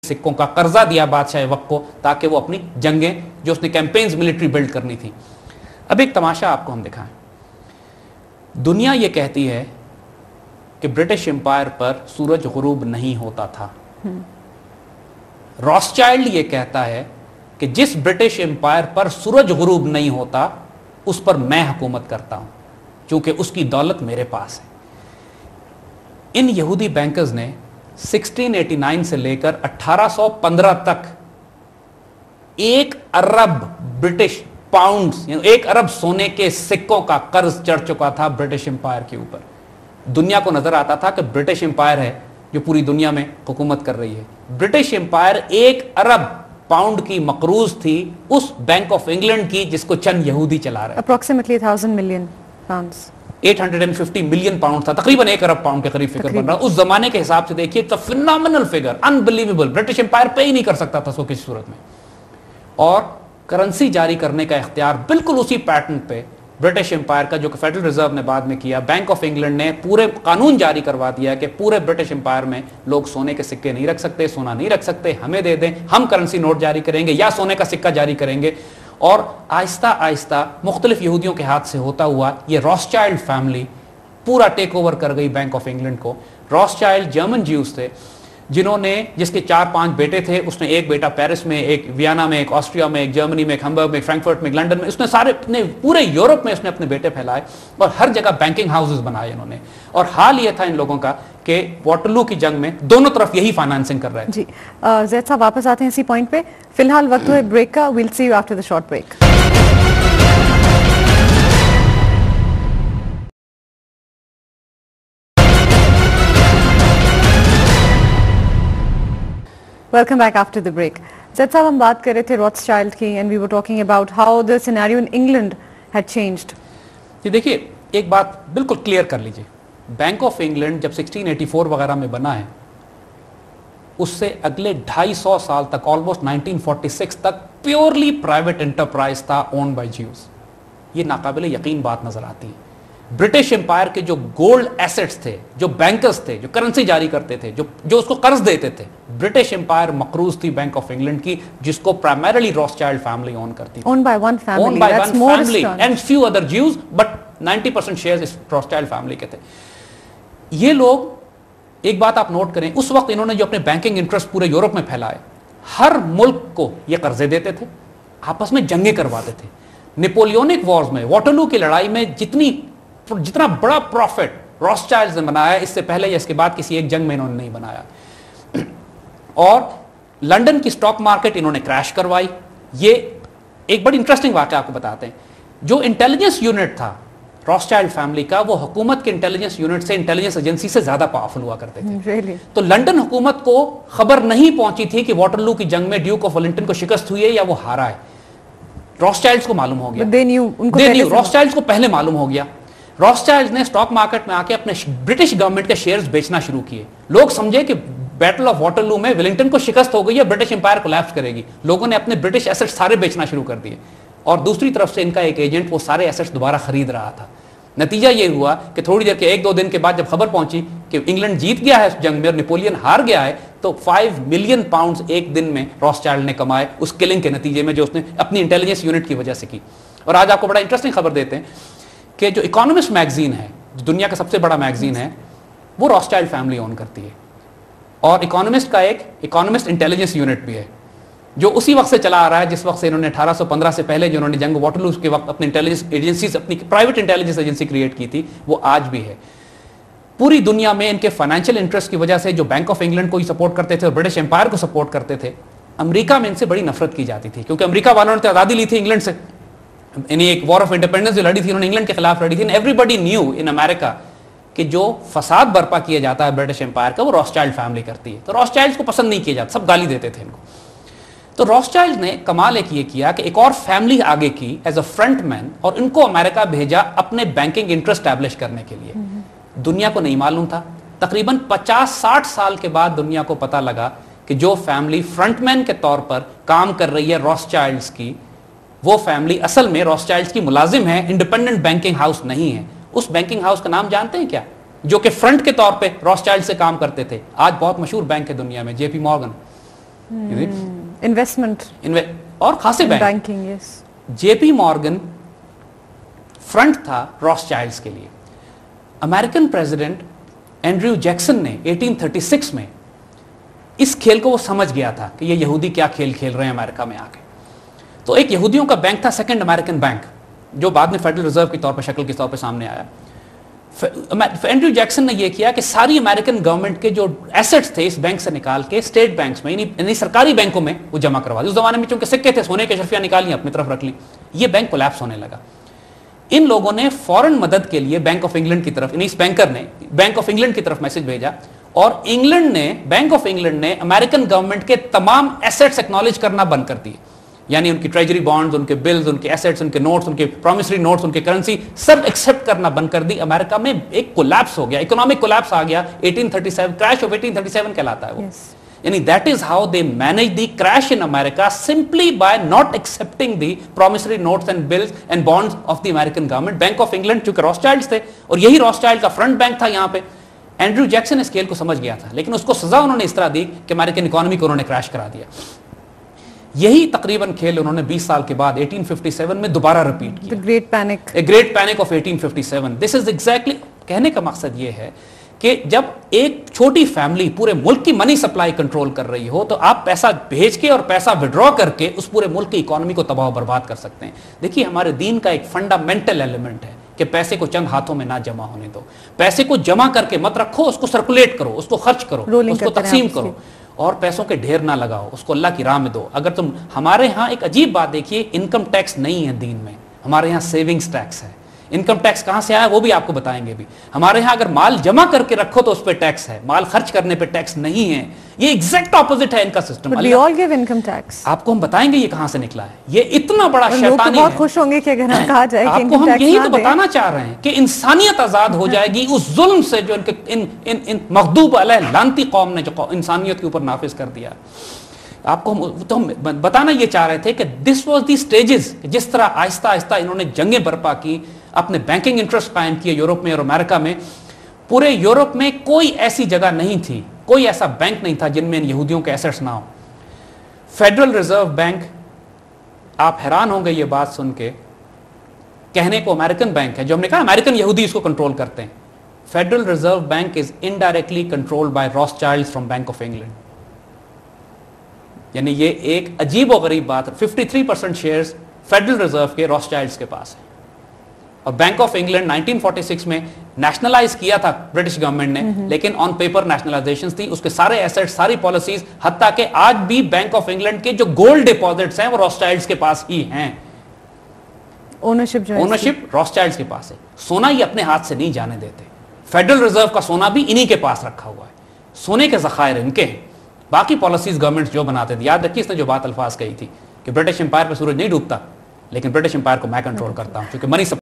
सिक्कों का कर्जा दिया बादशाह वक्त को, ताकि वो अपनी जंगें जो उसने कैंपेन्स मिलिट्री बिल्ड करनी थी। अब एक तमाशा आपको हम दिखाएं। दुनिया ये कहती है कि ब्रिटिश एम्पायर पर सूरज गुरूब नहीं होता था। रॉथस्चाइल्ड ये कहता है कि जिस ब्रिटिश एम्पायर पर सूरज गुरूब नहीं होता उस पर मैं हुकूमत करता हूं, क्योंकि उसकी दौलत मेरे पास है। इन यहूदी बैंकर्स ने 1689 से लेकर 1815 तक 1 अरब ब्रिटिश पाउंड्स, 1 अरब सोने के सिक्कों का कर्ज चढ़ चुका था ब्रिटिश एम्पायर के ऊपर। दुनिया को नजर आता था कि ब्रिटिश एम्पायर है जो पूरी दुनिया में हुकूमत कर रही है। ब्रिटिश एम्पायर 1 अरब पाउंड की मकरूज थी उस बैंक ऑफ इंग्लैंड की जिसको चंद यहूदी चला रहे। Approximately 1000 million pounds, 850 million pound था, तकरीबन 1 अरब पाउंड के करीब फिगर बन रहा। उस जमाने के हिसाब से देखिए तो phenomenal figure, unbelievable. British empire पे ही नहीं कर सकता था उसको किसी सूरत में। और करेंसी जारी करने का इख्तियार बिल्कुल उसी पैटर्न पे ब्रिटिश एम्पायर का, जो कि फेडरल रिजर्व ने बाद में किया, बैंक ऑफ इंग्लैंड ने पूरे कानून जारी करवा दिया कि पूरे ब्रिटिश एम्पायर में लोग सोने के सिक्के नहीं रख सकते, सोना नहीं रख सकते, हमें दे दें, हम करेंसी नोट जारी करेंगे या सोने का सिक्का जारी करेंगे। और आहिस्ता आहिस्ता मुख्तलिफ यहूदियों के हाथ से होता हुआ ये रॉथस्चाइल्ड फैमिली पूरा टेक ओवर कर गई बैंक ऑफ इंग्लैंड को। रॉथस्चाइल्ड जर्मन ज्यूज थे जिन्होंने, जिसके 4-5 बेटे थे। उसने एक बेटा पेरिस में, एक वियना में, एक ऑस्ट्रिया में, एक जर्मनी में, एक हैम्बर्ग में, एक फ्रैंकफर्ट में, एक लंदन में। उसने सारे अपने पूरे यूरोप में उसने अपने बेटे फैलाए और हर जगह बैंकिंग हाउसेस बनाए इन्होंने। और हाल ये था इन लोगों का कि वाटरलू की जंग में दोनों तरफ यही फाइनेंसिंग कर रहे थे। जी ज़ैद साहब वापस आते हैं इसी पॉइंट पे। फिलहाल वक्त है ब्रेक का। Will see you after the short break. Welcome back after the break. Zaid साहब, हम बात कर रहे थे रॉथस्चाइल्ड की and we were talking about how the scenario in England had changed. ये देखिए, एक बात बिल्कुल क्लियर कर लीजिए। बैंक ऑफ इंग्लैंड जब 1684 वगैरह में बना है, उससे अगले 250 साल तक, ऑलमोस्ट 1946 तक प्योरली प्राइवेट एंटरप्राइज था, ओन बाय ज्यूज। ये नाकाबिले यकीन बात नजर आती है। ब्रिटिश एम्पायर के जो गोल्ड एसेट्स थे, जो बैंकर्स थे, जो करेंसी जारी करते थे, जो उसको कर्ज देते थे, ब्रिटिश एम्पायर मकरूज थी बैंक ऑफ इंग्लैंड की, जिसको प्राइमरीली रॉथस्चाइल्ड फैमिली ओन करती थी। Owned by one family and few other Jews, but 90% shares इस रॉथस्चाइल्ड फैमिली के थे। ये लोग, एक बात आप नोट करें, उस वक्त इन्होंने जो अपने बैंकिंग इंटरेस्ट पूरे यूरोप में फैलाए, हर मुल्क को ये कर्जे देते थे, आपस में जंगें करवाते थे। नेपोलियनिक वॉर्स में, वाटरलू की लड़ाई में जितना बड़ा प्रॉफिट रॉथस्चाइल्ड्स ने बनाया, इससे पहले या इसके बाद किसी एक जंग में इन्होंने नहीं बनाया। और लंदन की स्टॉक मार्केट इन्होंने क्रैश करवाई। ये एक बड़ी इंटरेस्टिंग वाकया आपको बताते हैं। जो इंटेलिजेंस यूनिट था रॉथस्चाइल्ड फैमिली का, वो हुकूमत के इंटेलिजेंस यूनिट से, इंटेलिजेंस एजेंसी से ज्यादा पावरफुल हुआ करते थे। Really? तो लंदन हुकूमत को खबर नहीं पहुंची थी कि वाटरलू की जंग में ड्यूक ऑफ वेलिंगटन को शिकस्त हुई है या वो हारा है। रॉथस्चाइल्ड्स को मालूम हो गया, रॉथस्चाइल्ड्स को पहले मालूम हो गया। रॉथस्चाइल्ड्स ने स्टॉक मार्केट में आके अपने ब्रिटिश गवर्नमेंट के शेयर्स बेचना शुरू किए। लोग समझे कि बैटल ऑफ वाटरलू में वेलिंगटन को शिकस्त हो गई है, ब्रिटिश एम्पायर कोलैप्स करेगी। लोगों ने अपने ब्रिटिश एसेट्स सारे बेचना शुरू कर दिए और दूसरी तरफ से इनका एक एजेंट वो सारे एसेट्स दोबारा खरीद रहा था। नतीजा ये हुआ कि थोड़ी देर के 1-2 दिन के बाद जब खबर पहुंची कि इंग्लैंड जीत गया है इस जंग में और नेपोलियन हार गया है, तो 5 मिलियन पाउंड्स एक दिन में रॉथस्चाइल्ड ने कमाए उस किलिंग के नतीजे में, जो उसने अपनी इंटेलिजेंस यूनिट की वजह से की। और आज आपको बड़ा इंटरेस्टिंग खबर देते हैं कि जो इकोनॉमिस्ट मैगजीन है, जो दुनिया का सबसे बड़ा मैगजीन है, वो रॉथस्चाइल्ड फैमिली ओन करती है। और इकोनॉमिस्ट का एक इकोनॉमिस्ट इंटेलिजेंस यूनिट भी है, जो उसी वक्त से चला आ रहा है जिस वक्त से इन्होंने 1815 से पहले जो इन्होंने जंग वाटरलू के वक्त अपनी इंटेलिजेंस एजेंसी, अपनी प्राइवेट इंटेलिजेंस एजेंसी क्रिएट की थी, वो आज भी है। पूरी दुनिया में इनके फाइनेंशियल इंटरेस्ट की वजह से जो बैंक ऑफ इंग्लैंड को ही सपोर्ट करते थे और ब्रिटिश एम्पायर को सपोर्ट करते थे, अमेरिका में इनसे बड़ी नफरत की जाती थी, क्योंकि अमेरिका वालों ने तो आज़ादी ली थी इंग्लैंड से। यानी एक वॉर ऑफ इंडिपेंडेंस जो लड़ी थी उन्होंने इंग्लैंड के खिलाफ लड़ी थी। एवरीबडी न्यू इन अमेरिका कि जो फसाद बर्पा किया जाता है ब्रिटिश एम्पायर का, वो रॉथस्चाइल्ड फैमिली करती है। तो रॉथस्चाइल्ड्स को पसंद नहीं किया जाता, सब गाली देते थे इनको। तो रॉथस्चाइल्ड ने कमाल एक ये किया कि एक और फैमिली आगे की एज अ फ्रंटमैन, और इनको अमेरिका भेजा अपने बैंकिंग इंटरेस्ट एस्टैब्लिश करने के लिए। दुनिया को नहीं मालूम था, तकरीबन 50-60 साल के बाद दुनिया को पता लगा कि जो फैमिली फ्रंटमैन के तौर पर काम कर रही है रॉथस्चाइल्ड्स की, वो फैमिली असल में रॉथस्चाइल्ड्स की मुलाजिम है, इंडिपेंडेंट बैंकिंग हाउस नहीं है। उस बैंकिंग हाउस का नाम जानते हैं क्या, जो कि फ्रंट के तौर पे रॉथस्चाइल्ड से काम करते थे? आज बहुत मशहूर बैंक है दुनिया में, जेपी मॉर्गन। انویسٹمنٹ اور خاصے بینکنگ. جے پی مارگن فرنٹ تھا راس چائلڈز کے لیے. امریکن پریزیڈنٹ اینڈریو جیکسن نے 1836 میں اس کھیل کو وہ سمجھ گیا تھا کہ یہ یہودی کیا کھیل کھیل رہے ہیں امریکہ میں آ کے. تو ایک یہودیوں کا بینک تھا سیکنڈ امریکن بینک, جو بعد میں فیڈرل ریزرو کی طور پر شکل کے طور پہ سامنے آیا. اینڈریو جیکسن نے یہ کیا کہ ساری امریکن گورنمنٹ کے جو ایسٹس تھے اس بینک سے نکال کے اسٹیٹ بینکس میں یعنی سرکاری بینکوں میں وہ جمع کروا دی. اس زمانے میں چونکہ سکے تھے, سونے کے اشرفیاں نکالی اپنی طرف رکھ لی. یہ بینک کولیپس ہونے لگا. ان لوگوں نے فوراً مدد کے لیے بینک آف انگلینڈ کی طرف, یعنی اس بینکر نے بینک آف انگلینڈ کی طرف میسج بھیجا, اور بینک آف انگلینڈ نے امریکن گورنمنٹ کے تمام ایسٹس ایکنالج کرنا بند کر دیے. یعنی ان کی ٹریجری بانڈز, ان کے بلز, ان کے ایسٹس, ان کے نوٹس, ان کے پرومسری نوٹس, ان کے کرنسی سب ایکسپٹ کرنا بند کر دی. امریکہ میں ایک کولیپس ہو گیا, اکنامک کولیپس آ گیا. 1837 کریش آف 1837 کہلاتا ہے وہ. یعنی that is how they managed the crash in America, simply by not accepting the promissory notes and bills and bonds of the American government. Bank of England چونکہ راس child's تھے اور یہی راس child کا front bank تھا یہاں پہ. Andrew Jackson اس کھیل کو سمجھ گیا تھا, لیکن اس کو سزا انہوں نے اس طرح دی کہ امریکن اکانومی کو انہوں نے کریش کرا دیا. یہی تقریباً کھیل انہوں نے 20 سال کے بعد 1857 میں دوبارہ ریپیٹ کیا. Great panic, A great panic of 1857. This is exactly, کہنے کا مقصد یہ ہے کہ جب ایک چھوٹی فیملی پورے ملک کی منی سپلائی کنٹرول کر رہی ہو تو آپ پیسہ بھیج کے اور پیسہ وڈرا کر کے اس پورے ملک کی اکانومی کو تباہ و برباد کر سکتے ہیں. دیکھیے ہمارے دین کا ایک فنڈامنٹل ایلیمنٹ ہے کہ پیسے کو چند ہاتھوں میں نہ جمع ہونے دو. پیسے کو جمع کر کے مت رکھو, اس کو سرکولیٹ کرو, اس کو خرچ کرو, اس کو تقسیم کرو, اور پیسوں کے ڈھیر نہ لگاؤ, اس کو اللہ کی راہ میں دو. اگر تم, ہمارے ہاں ایک عجیب بات دیکھیے, انکم ٹیکس نہیں ہے دین میں, ہمارے ہاں سیونگز ٹیکس ہے. انکم ٹیکس کہاں سے آیا وہ بھی آپ کو بتائیں گے بھی. ہمارے ہاں اگر مال جمع کر کے رکھو تو اس پہ ٹیکس ہے, مال خرچ کرنے پہ ٹیکس نہیں ہے. یہ ایگزیکٹ اپوزٹ ہے ان کا سسٹم. آپ کو ہم بتائیں گے یہ کہاں سے نکلا ہے. یہ اتنا بڑا شیطانی ہے. بہت خوش ہوں گے کہ اگر کہا جائے آپ کو ہم یہی تو بتانا چاہ رہے ہیں کہ انسانیت آزاد ہو جائے گی اس ظلم سے جو ان مغضوب علیہ لعنتی قوم نے جو انسانیت کے اوپر نافذ کر دیا. آپ کو ہم بتانا یہ چاہ رہے تھے کہ دس واز دی اسٹیجز, جس طرح آہستہ آہستہ انہوں نے جنگیں برپا کی, اپنے بینکنگ انٹرسٹ قائم کیے یورپ میں اور امریکہ میں. پورے یورپ میں کوئی ایسی جگہ نہیں تھی, کوئی ایسا بینک نہیں تھا جن میں ان یہودیوں کے ایسٹس نہ ہو. فیڈرل ریزرو بینک, آپ حیران ہوں گے یہ بات سن کے, کہنے کو امریکن بینک ہے, جو ہم نے کہا امریکن یہودی اس کو کنٹرول کرتے ہیں. Federal reserve bank is indirectly controlled by Rothschilds from Bank of England. یعنی یہ ایک عجیب و غریب بات ہے. 53% شیئرز فیڈرل ریزرو کے راس چائلڈز کے پاس ہے. اور بینک آف انگلینڈ 1946 میں نیشنلائز کیا تھا برٹش گورنمنٹ نے, لیکن آن پیپر نیشنلائزیشن تھی. اس کے سارے ایسٹ, ساری پالیسیز, حتیٰ کہ آج بھی بینک آف انگلینڈ کے جو گولڈ ڈپازٹس ہیں وہ راس چائلڈز کے پاس ہی ہیں. اونرشپ راس چائلڈز کے پاس ہے. سونا یہ اپنے ہاتھ سے نہیں جانے دیتے. فیڈرل ریزرو کا سونا بھی انہی کے پاس رکھا ہوا ہے. سونے کے ذخائر ان کے ہیں. باقی پالیسیز گورنمنٹ جو بناتے تھے, یاد رکھیے اس نے جو بات الفاظ کہی تھی کہ برٹش امپائر پہ سورج نہیں ڈوبتا, لیکن برٹش امپائر کو میں کنٹرول کرتا ہوں, کیونکہ منی